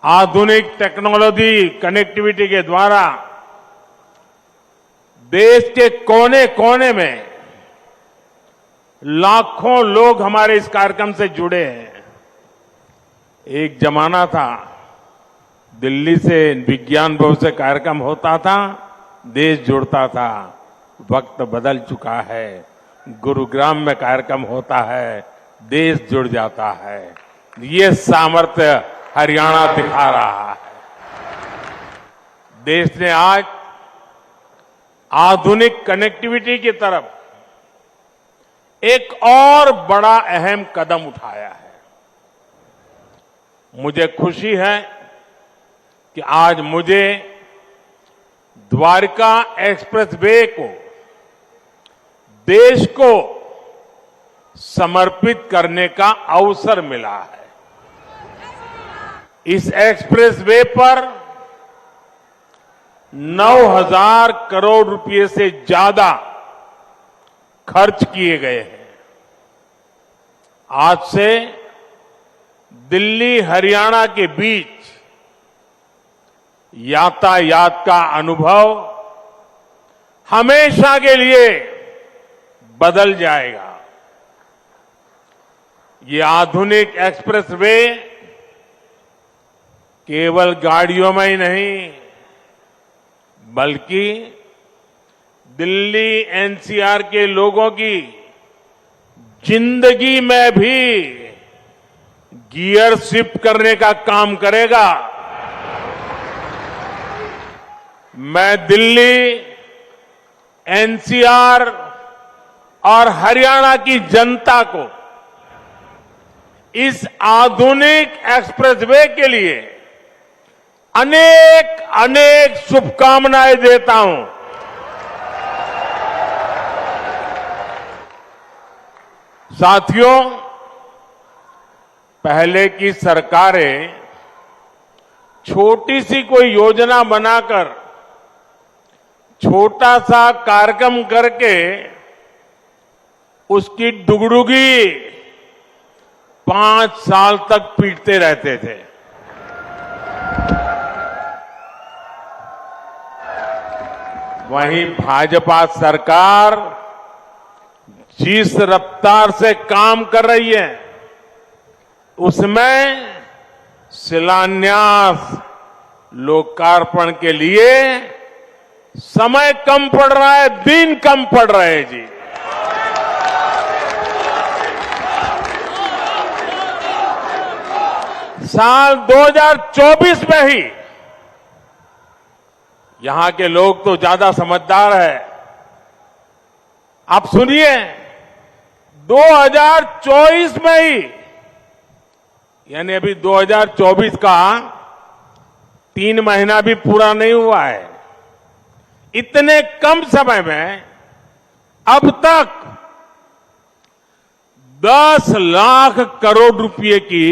आधुनिक technology connectivity के द्वारा देश के कोने कोने में लाखों लोग हमारे इस कार्यक्रम से जुड़े हैं। एक जमाना था, दिल्ली से विज्ञान भवन से कार्यक्रम होता था, देश जुड़ता था। वक्त बदल चुका है। गुरुग्राम में कार्यक्रम होता है, देश जुड़ जाता है। ये सामर्थ्य हरियाणा दिखा रहा है। देश ने आज आधुनिक कनेक्टिविटी की तरफ एक और बड़ा अहम कदम उठाया है। मुझे खुशी है कि आज मुझे द्वारका एक्सप्रेसवे को देश को समर्पित करने का अवसर मिला है। इस एक्सप्रेसवे पर 9,000 करोड़ रुपए से ज्यादा खर्च किए गए हैं। आज से दिल्ली हरियाणा के बीच यातायात का अनुभव हमेशा के लिए बदल जाएगा। ये आधुनिक एक्सप्रेसवे केवल गाड़ियों में ही नहीं, बल्कि दिल्ली एनसीआर के लोगों की जिंदगी में भी गियर शिफ्ट करने का काम करेगा। मैं दिल्ली, एनसीआर और हरियाणा की जनता को इस आधुनिक एक्सप्रेसवे के लिए अनेक अनेक शुभकामनाएं देता हूं। साथियों, पहले की सरकारें छोटी सी कोई योजना बनाकर छोटा सा कार्यक्रम करके उसकी डुगडुगी 5 साल तक पीटते रहते थे। वहीं भाजपा सरकार जिस रफ्तार से काम कर रही है, उसमें शिलान्यास, लोकार्पण के लिए समय कम पड़ रहा है, दिन कम पड़ रहे हैं जी। साल 2024 में ही, यहां के लोग तो ज्यादा समझदार है, आप सुनिए, 2024 में ही, यानी अभी 2024 का 3 महीना भी पूरा नहीं हुआ है, इतने कम समय में अब तक 10 लाख करोड़ रुपए की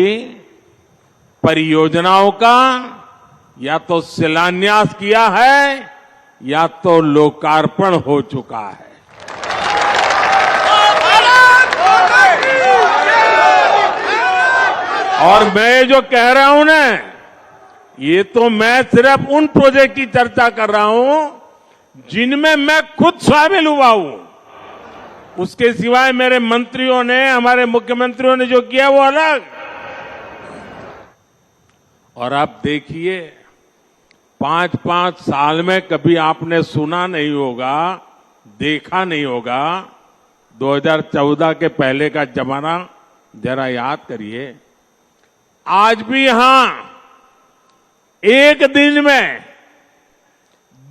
परियोजनाओं का या तो शिलान्यास किया है या तो लोकार्पण हो चुका है। और मैं जो कह रहा हूं ना, ये तो मैं सिर्फ उन प्रोजेक्ट की चर्चा कर रहा हूं जिनमें मैं खुद शामिल हुआ हूं। उसके सिवाय मेरे मंत्रियों ने, हमारे मुख्यमंत्रियों ने जो किया वो अलग। और आप देखिए, 5-5 साल में कभी आपने सुना नहीं होगा, देखा नहीं होगा। 2014 के पहले का जमाना जरा याद करिए। आज भी यहां एक दिन में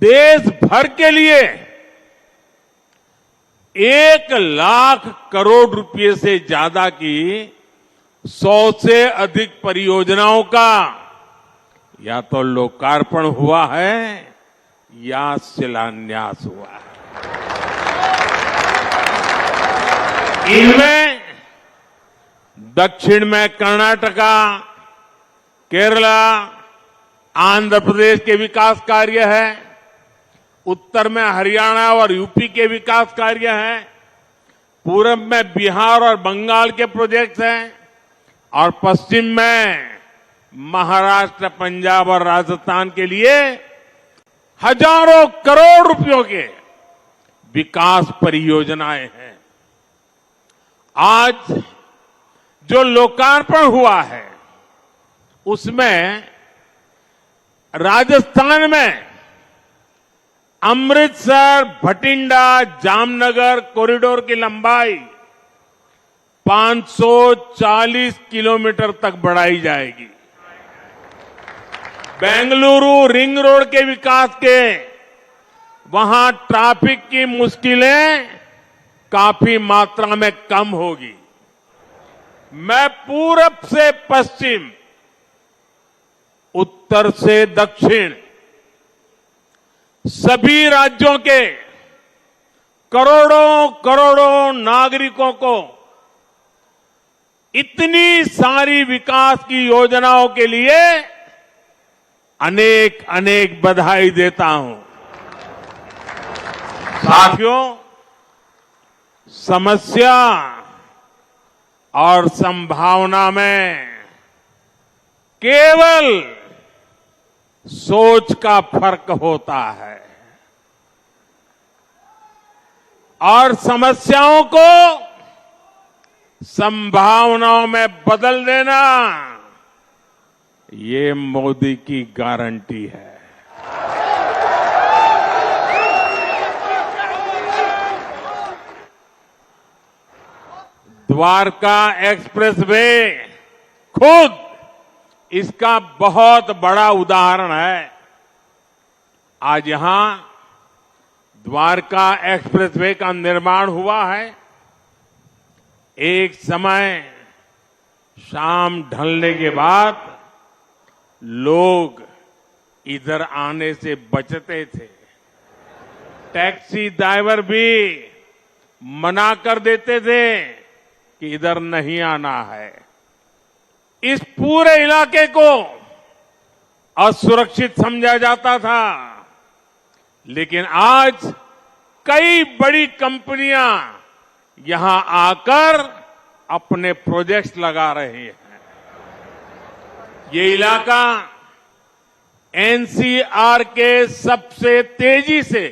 देश भर के लिए 1 लाख करोड़ रुपए से ज्यादा की 100 से अधिक परियोजनाओं का या तो लोकार्पण हुआ है या शिलान्यास हुआ है। इनमें दक्षिण में कर्नाटका, केरला, आंध्र प्रदेश के विकास कार्य है, उत्तर में हरियाणा और यूपी के विकास कार्य हैं, पूरब में बिहार और बंगाल के प्रोजेक्ट्स हैं और पश्चिम में महाराष्ट्र, पंजाब और राजस्थान के लिए हजारों करोड़ रुपयों के विकास परियोजनाएं हैं। आज जो लोकार्पण हुआ है उसमें राजस्थान में अमृतसर भटिंडा जामनगर कॉरिडोर की लंबाई 540 किलोमीटर तक बढ़ाई जाएगी। बेंगलुरु रिंग रोड के विकास के वहां ट्रैफिक की मुश्किलें काफी मात्रा में कम होगी। मैं पूरब से पश्चिम, उत्तर से दक्षिण सभी राज्यों के करोड़ों करोड़ों नागरिकों को इतनी सारी विकास की योजनाओं के लिए अनेक अनेक बधाई देता हूं। साथियों, समस्या और संभावना में केवल सोच का फर्क होता है और समस्याओं को संभावनाओं में बदल देना ये मोदी की गारंटी है। द्वारका एक्सप्रेसवे खुद इसका बहुत बड़ा उदाहरण है। आज यहां द्वारका एक्सप्रेसवे का निर्माण हुआ है। एक समय शाम ढलने के बाद लोग इधर आने से बचते थे। टैक्सी ड्राइवर भी मना कर देते थे कि इधर नहीं आना है। इस पूरे इलाके को असुरक्षित समझा जाता था, लेकिन आज कई बड़ी कंपनियां यहां आकर अपने प्रोजेक्ट्स लगा रही हैं। ये इलाका एनसीआर के सबसे तेजी से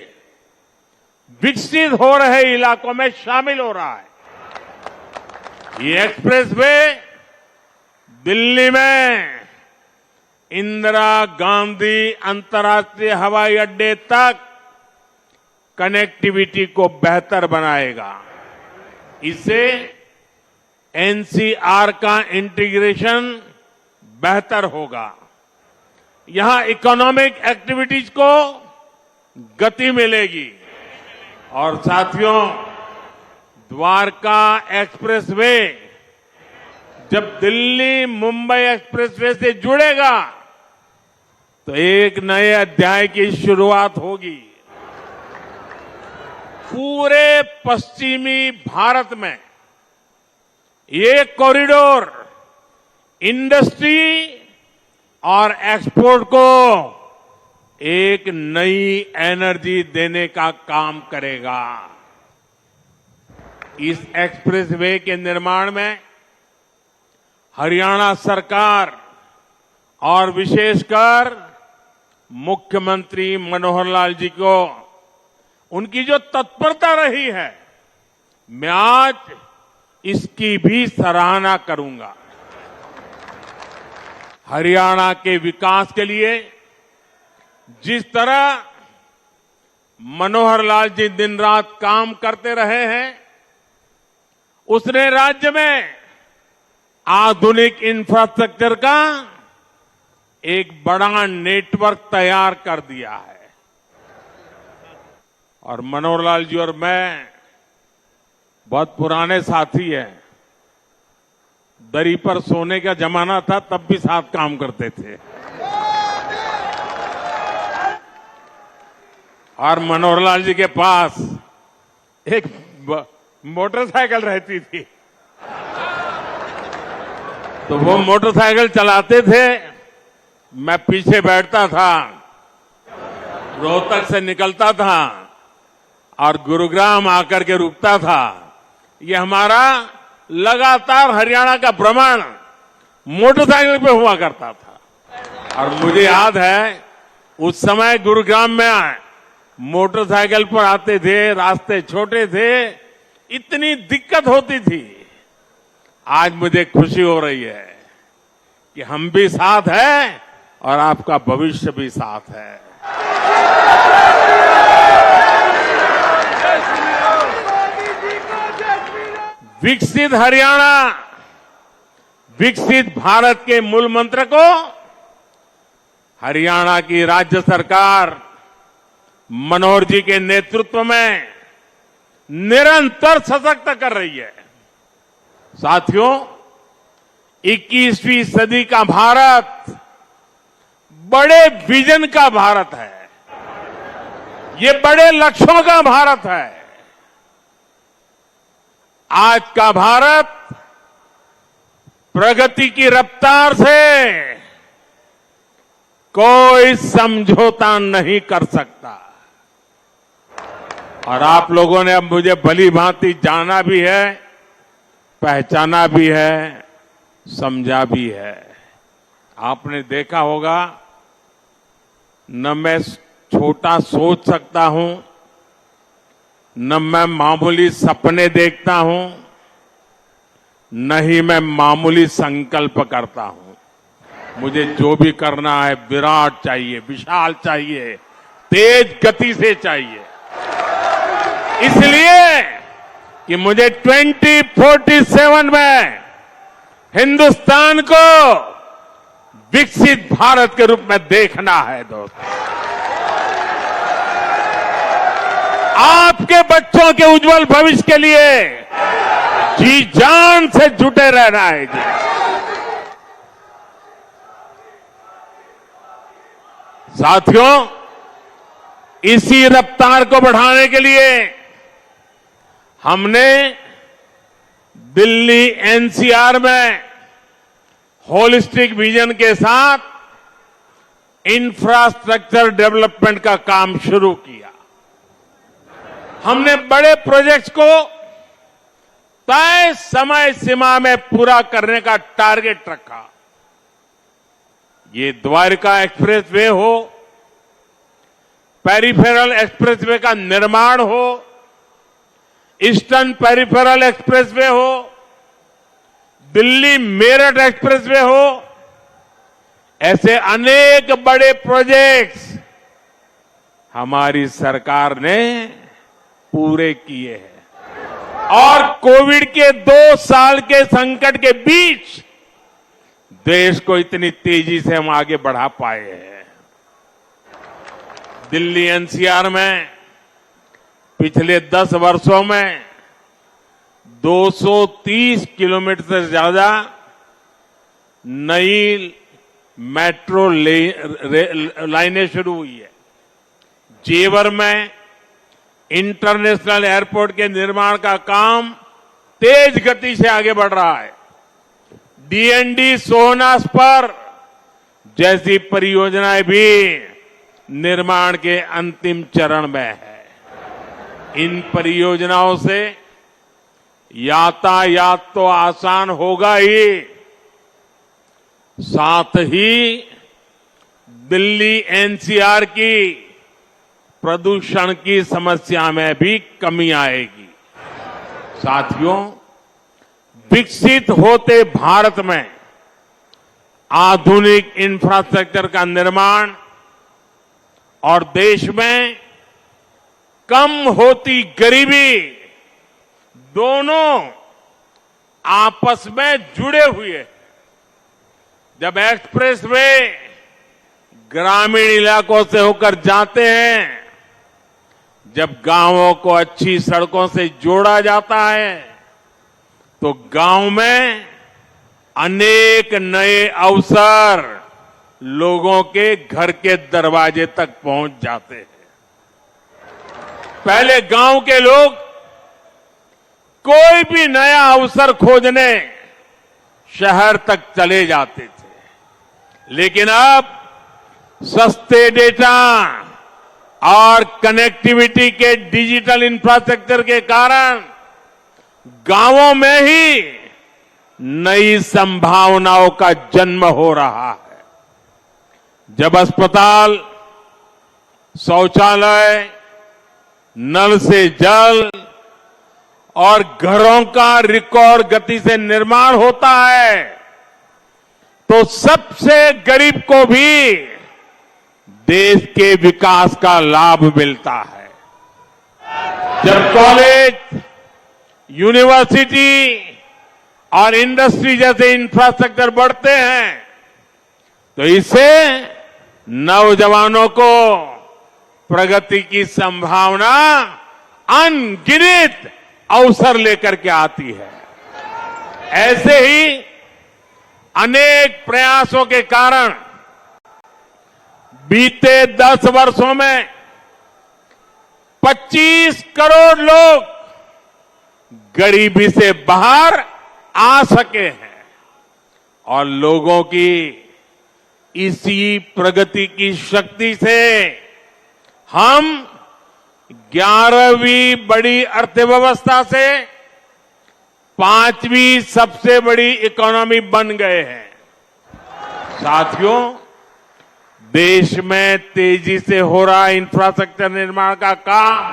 विकसित हो रहे इलाकों में शामिल हो रहा है। ये एक्सप्रेसवे दिल्ली में इंदिरा गांधी अंतर्राष्ट्रीय हवाई अड्डे तक कनेक्टिविटी को बेहतर बनाएगा। इससे एनसीआर का इंटीग्रेशन बेहतर होगा। यहां इकोनॉमिक एक्टिविटीज को गति मिलेगी। और साथियों, द्वारका एक्सप्रेसवे जब दिल्ली मुंबई एक्सप्रेसवे से जुड़ेगा तो एक नए अध्याय की शुरुआत होगी। पूरे पश्चिमी भारत में ये कॉरिडोर इंडस्ट्री और एक्सपोर्ट को एक नई एनर्जी देने का काम करेगा। इस एक्सप्रेसवे के निर्माण में हरियाणा सरकार और विशेषकर मुख्यमंत्री मनोहर लाल जी को उनकी जो तत्परता रही है, मैं आज इसकी भी सराहना करूंगा। हरियाणा के विकास के लिए जिस तरह मनोहर लाल जी दिन रात काम करते रहे हैं, उसने राज्य में आधुनिक इंफ्रास्ट्रक्चर का एक बड़ा नेटवर्क तैयार कर दिया है। और मनोहर लाल जी और मैं बहुत पुराने साथी हैं। दरी पर सोने का जमाना था, तब भी साथ काम करते थे। और मनोहर लाल जी के पास एक मोटरसाइकिल रहती थी, तो वो मोटरसाइकिल चलाते थे, मैं पीछे बैठता था, रोहतक से निकलता था और गुरुग्राम आकर के रुकता था। ये हमारा लगातार हरियाणा का भ्रमण मोटरसाइकिल पे हुआ करता था। और मुझे याद है उस समय गुरुग्राम में मोटरसाइकिल पर आते थे, रास्ते छोटे थे, इतनी दिक्कत होती थी। आज मुझे खुशी हो रही है कि हम भी साथ हैं और आपका भविष्य भी साथ है। विकसित हरियाणा, विकसित भारत के मूल मंत्र को हरियाणा की राज्य सरकार मनोहर जी के नेतृत्व में निरंतर सशक्त कर रही है। साथियों, 21वीं सदी का भारत बड़े विजन का भारत है। ये बड़े लक्ष्यों का भारत है। आज का भारत प्रगति की रफ्तार से कोई समझौता नहीं कर सकता। और आप लोगों ने अब मुझे भली भांति जाना भी है, पहचाना भी है, समझा भी है। आपने देखा होगा, न मैं छोटा सोच सकता हूं, न मैं मामूली सपने देखता हूं, न ही मैं मामूली संकल्प करता हूं। मुझे जो भी करना है विराट चाहिए, विशाल चाहिए, तेज गति से चाहिए। इसलिए कि मुझे 2047 में हिंदुस्तान को विकसित भारत के रूप में देखना है। दोस्तों, आपके बच्चों के उज्जवल भविष्य के लिए जी जान से जुटे रहना है। जी, साथियों, इसी रफ्तार को बढ़ाने के लिए हमने दिल्ली एनसीआर में होलिस्टिक विजन के साथ इंफ्रास्ट्रक्चर डेवलपमेंट का काम शुरू किया। हमने बड़े प्रोजेक्ट्स को तय समय सीमा में पूरा करने का टारगेट रखा। ये द्वारका एक्सप्रेसवे हो, पेरिफेरल एक्सप्रेसवे का निर्माण हो, ईस्टर्न पेरिफेरल एक्सप्रेसवे हो, दिल्ली मेरठ एक्सप्रेसवे हो, ऐसे अनेक बड़े प्रोजेक्ट्स हमारी सरकार ने पूरे किए हैं। और कोविड के 2 साल के संकट के बीच देश को इतनी तेजी से हम आगे बढ़ा पाए हैं। दिल्ली एनसीआर में पिछले 10 वर्षों में 230 किलोमीटर से ज्यादा नई मेट्रो लाइनें शुरू हुई है। जेवर में इंटरनेशनल एयरपोर्ट के निर्माण का काम तेज गति से आगे बढ़ रहा है। डीएनडी सोहनास पर जैसी परियोजनाएं भी निर्माण के अंतिम चरण में है। इन परियोजनाओं से यातायात तो आसान होगा ही, साथ ही दिल्ली एनसीआर की प्रदूषण की समस्या में भी कमी आएगी। साथियों, विकसित होते भारत में आधुनिक इंफ्रास्ट्रक्चर का निर्माण और देश में कम होती गरीबी दोनों आपस में जुड़े हुए हैं। जब एक्सप्रेसवे ग्रामीण इलाकों से होकर जाते हैं, जब गांवों को अच्छी सड़कों से जोड़ा जाता है, तो गांव में अनेक नए अवसर लोगों के घर के दरवाजे तक पहुंच जाते हैं। पहले गांव के लोग कोई भी नया अवसर खोजने शहर तक चले जाते थे, लेकिन अब सस्ते डेटा और कनेक्टिविटी के डिजिटल इंफ्रास्ट्रक्चर के कारण गांवों में ही नई संभावनाओं का जन्म हो रहा है। जब अस्पताल, शौचालय, नल से जल और घरों का रिकॉर्ड गति से निर्माण होता है तो सबसे गरीब को भी देश के विकास का लाभ मिलता है। जब कॉलेज, यूनिवर्सिटी और इंडस्ट्री जैसे इंफ्रास्ट्रक्चर बढ़ते हैं तो इससे नौजवानों को प्रगति की संभावना अनगिनत अवसर लेकर के आती है। ऐसे ही अनेक प्रयासों के कारण बीते 10 वर्षों में 25 करोड़ लोग गरीबी से बाहर आ सके हैं और लोगों की इसी प्रगति की शक्ति से हम 11वीं बड़ी अर्थव्यवस्था से 5वीं सबसे बड़ी इकोनॉमी बन गए हैं। साथियों, देश में तेजी से हो रहा इंफ्रास्ट्रक्चर निर्माण का काम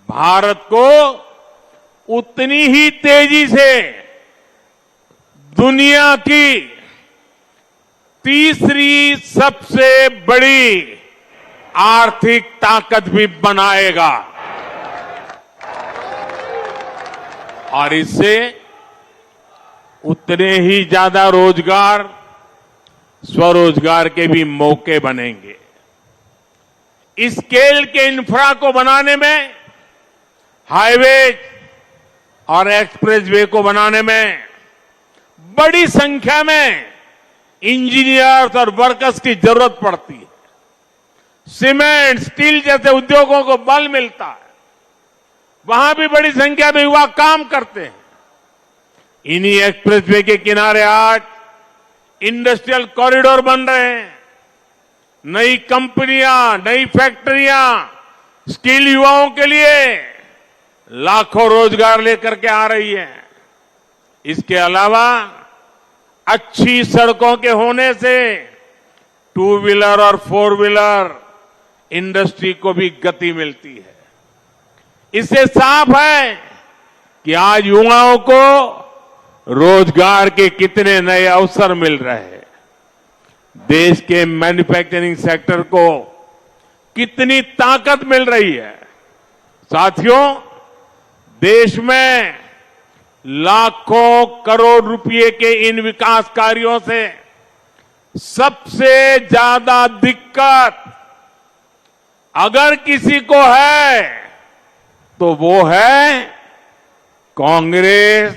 भारत को उतनी ही तेजी से दुनिया की तीसरी सबसे बड़ी आर्थिक ताकत भी बनाएगा और इससे उतने ही ज्यादा रोजगार, स्वरोजगार के भी मौके बनेंगे। इस स्केल के इंफ्रा को बनाने में, हाईवे और एक्सप्रेसवे को बनाने में बड़ी संख्या में इंजीनियर्स और वर्कर्स की जरूरत पड़ती है। सीमेंट, स्टील जैसे उद्योगों को बल मिलता है, वहां भी बड़ी संख्या में युवा काम करते हैं। इन्हीं एक्सप्रेसवे के किनारे आज इंडस्ट्रियल कॉरिडोर बन रहे हैं, नई कंपनियां, नई फैक्ट्रियां स्किल युवाओं के लिए लाखों रोजगार लेकर के आ रही है। इसके अलावा अच्छी सड़कों के होने से 2 व्हीलर और 4 व्हीलर इंडस्ट्री को भी गति मिलती है। इससे साफ है कि आज युवाओं को रोजगार के कितने नए अवसर मिल रहे हैं। देश के मैन्युफैक्चरिंग सेक्टर को कितनी ताकत मिल रही है। साथियों, देश में लाखों करोड़ रुपए के इन विकास कार्यों से सबसे ज्यादा दिक्कत अगर किसी को है तो वो है कांग्रेस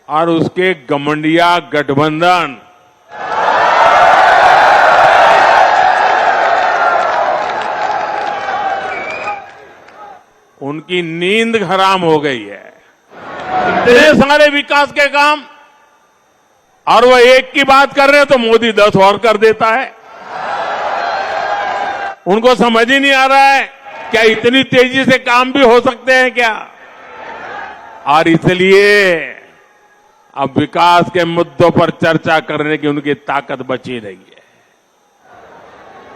और उसके गमंडिया गठबंधन। उनकी नींद हराम हो गई है। इतने सारे विकास के काम और वो एक की बात कर रहे हैं तो मोदी 10 और कर देता है। उनको समझ ही नहीं आ रहा है क्या इतनी तेजी से काम भी हो सकते हैं क्या। और इसलिए अब विकास के मुद्दों पर चर्चा करने की उनकी ताकत बची नहीं है।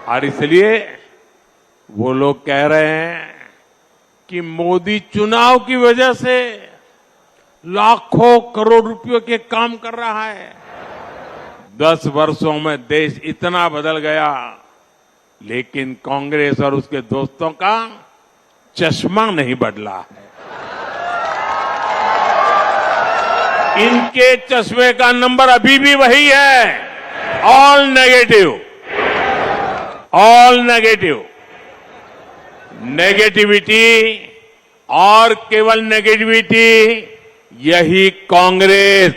और इसलिए वो लोग कह रहे हैं कि मोदी चुनाव की वजह से लाखों करोड़ रुपयों के काम कर रहा है। 10 वर्षों में देश इतना बदल गया, लेकिन कांग्रेस और उसके दोस्तों का चश्मा नहीं बदला है। इनके चश्मे का नंबर अभी भी वही है, all negative, all negative. Negativity और केवल नेगेटिविटी यही कांग्रेस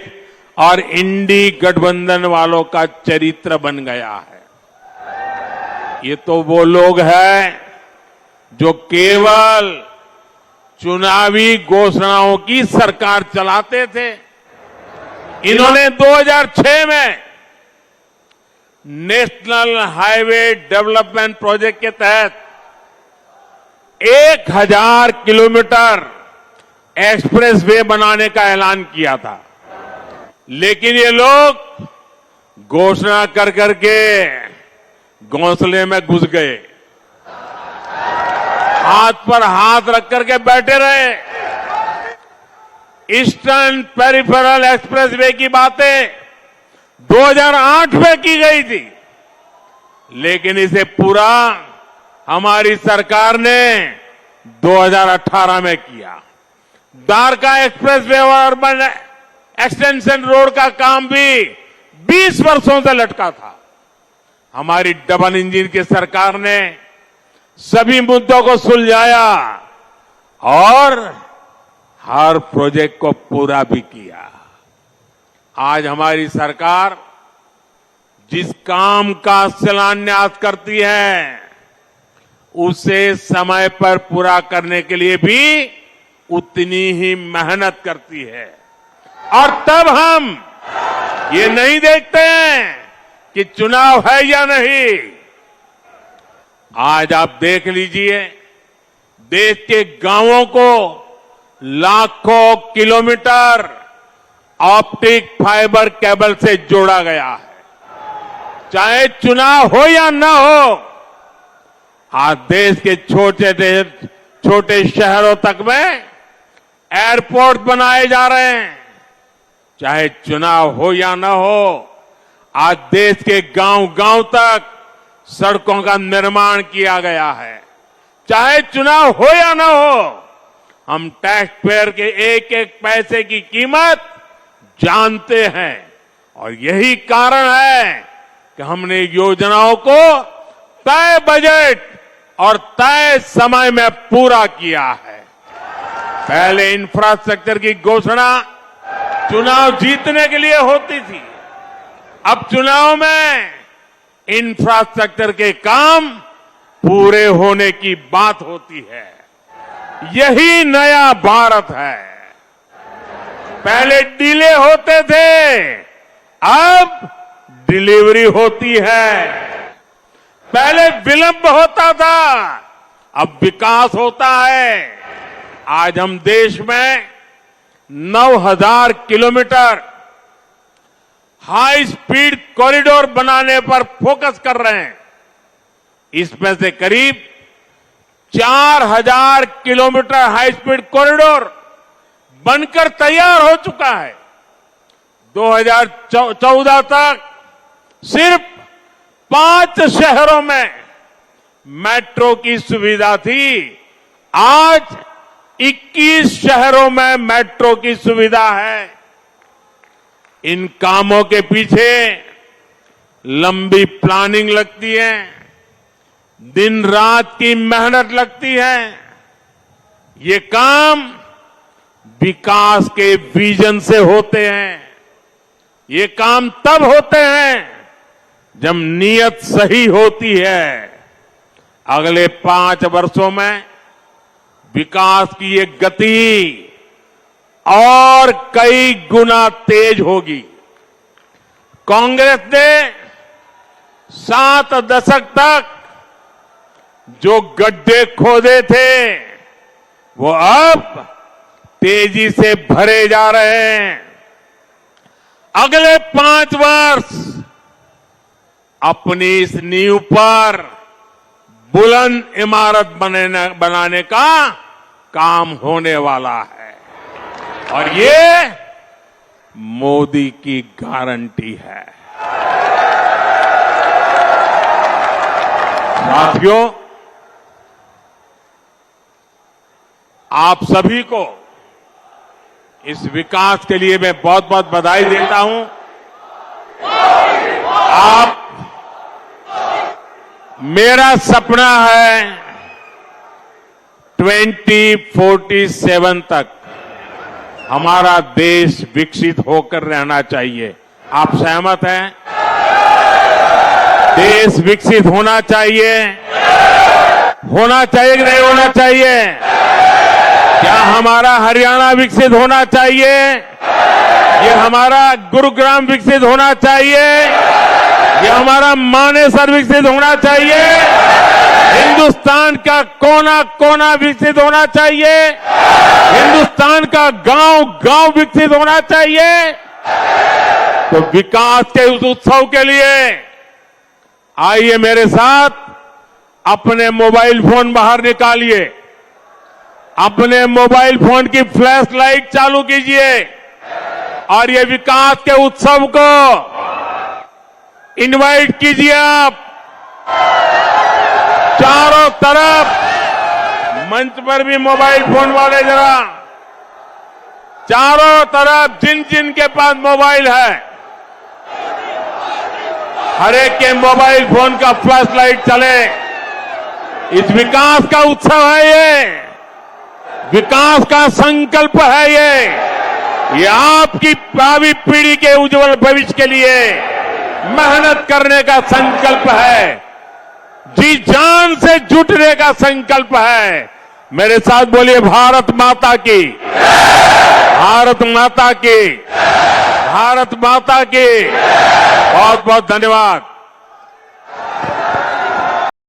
और इंडी गठबंधन वालों का चरित्र बन गया है। ये तो वो लोग हैं जो केवल चुनावी घोषणाओं की सरकार चलाते थे। इन्होंने 2006 में नेशनल हाईवे डेवलपमेंट प्रोजेक्ट के तहत 1000 किलोमीटर एक्सप्रेसवे बनाने का ऐलान किया था, लेकिन ये लोग घोषणा कर करके घोंसले में घुस गए, हाथ पर हाथ रख करके बैठे रहे। ईस्टर्न पेरिफेरल एक्सप्रेसवे की बातें 2008 में की गई थी, लेकिन इसे पूरा हमारी सरकार ने 2018 में किया। द्वारका एक्सप्रेसवे और एक्सटेंशन रोड का काम भी 20 वर्षों से लटका था। हमारी डबल इंजन की सरकार ने सभी मुद्दों को सुलझाया और हर प्रोजेक्ट को पूरा भी किया। आज हमारी सरकार जिस काम का शिलान्यास करती है, उसे समय पर पूरा करने के लिए भी उतनी ही मेहनत करती है। और तब हम ये नहीं देखते हैं कि चुनाव है या नहीं। आज आप देख लीजिए, देश के गांवों को लाखों किलोमीटर ऑप्टिक फाइबर केबल से जोड़ा गया है। चाहे चुनाव हो या न हो, आज देश के छोटे शहरों तक में एयरपोर्ट बनाए जा रहे हैं। चाहे चुनाव हो या न हो, आज देश के गांव-गांव तक सड़कों का निर्माण किया गया है। चाहे चुनाव हो या न हो, हम टैक्स पेयर के एक एक पैसे की कीमत जानते हैं और यही कारण है कि हमने योजनाओं को तय बजट और तय समय में पूरा किया है। पहले इंफ्रास्ट्रक्चर की घोषणा चुनाव जीतने के लिए होती थी, अब चुनाव में इंफ्रास्ट्रक्चर के काम पूरे होने की बात होती है। यही नया भारत है। पहले डिले होते थे, अब डिलीवरी होती है। पहले विलंब होता था, अब विकास होता है। आज हम देश में 9,000 किलोमीटर हाई स्पीड कॉरिडोर बनाने पर फोकस कर रहे हैं। इसमें से करीब 4,000 किलोमीटर हाई स्पीड कॉरिडोर बनकर तैयार हो चुका है। 2014 तक सिर्फ 5 शहरों में मेट्रो की सुविधा थी, आज 21 शहरों में मेट्रो की सुविधा है। इन कामों के पीछे लंबी प्लानिंग लगती है, दिन रात की मेहनत लगती है। ये काम विकास के विजन से होते हैं। ये काम तब होते हैं जब नीयत सही होती है। अगले 5 वर्षों में विकास की ये गति और कई गुना तेज होगी। कांग्रेस ने 7 दशक तक जो गड्ढे खोदे थे, वो अब तेजी से भरे जा रहे हैं। अगले 5 वर्ष अपनी इस नींव पर बुलंद इमारत बनाने का काम होने वाला है और ये मोदी की गारंटी है। साथियों, आप सभी को इस विकास के लिए मैं बहुत बहुत बधाई देता हूं। मेरा सपना है 2047 तक हमारा देश विकसित होकर रहना चाहिए। आप सहमत हैं? देश विकसित होना चाहिए कि नहीं होना चाहिए? क्या हमारा हरियाणा विकसित होना चाहिए? ये हमारा गुरुग्राम विकसित होना चाहिए? ये हमारा मानेसर विकसित होना चाहिए? हिंदुस्तान का कोना कोना विकसित होना चाहिए? हिंदुस्तान का गांव गांव विकसित होना चाहिए? तो विकास के उस उत्सव के लिए आइए मेरे साथ अपने मोबाइल फोन बाहर निकालिए, अपने मोबाइल फोन की फ्लैश लाइट चालू कीजिए और ये विकास के उत्सव को इनवाइट कीजिए आप। चारों तरफ मंच पर भी मोबाइल फोन वाले जरा, चारों तरफ जिन जिन के पास मोबाइल है, हर एक के मोबाइल फोन का फ्लैश लाइट चले। इस विकास का उत्सव है ये, विकास का संकल्प है ये आपकी भावी पीढ़ी के उज्जवल भविष्य के लिए मेहनत करने का संकल्प है, जी जान से जुटने का संकल्प है। मेरे साथ बोलिए भारत माता की, भारत माता की, भारत माता की। बहुत बहुत धन्यवाद।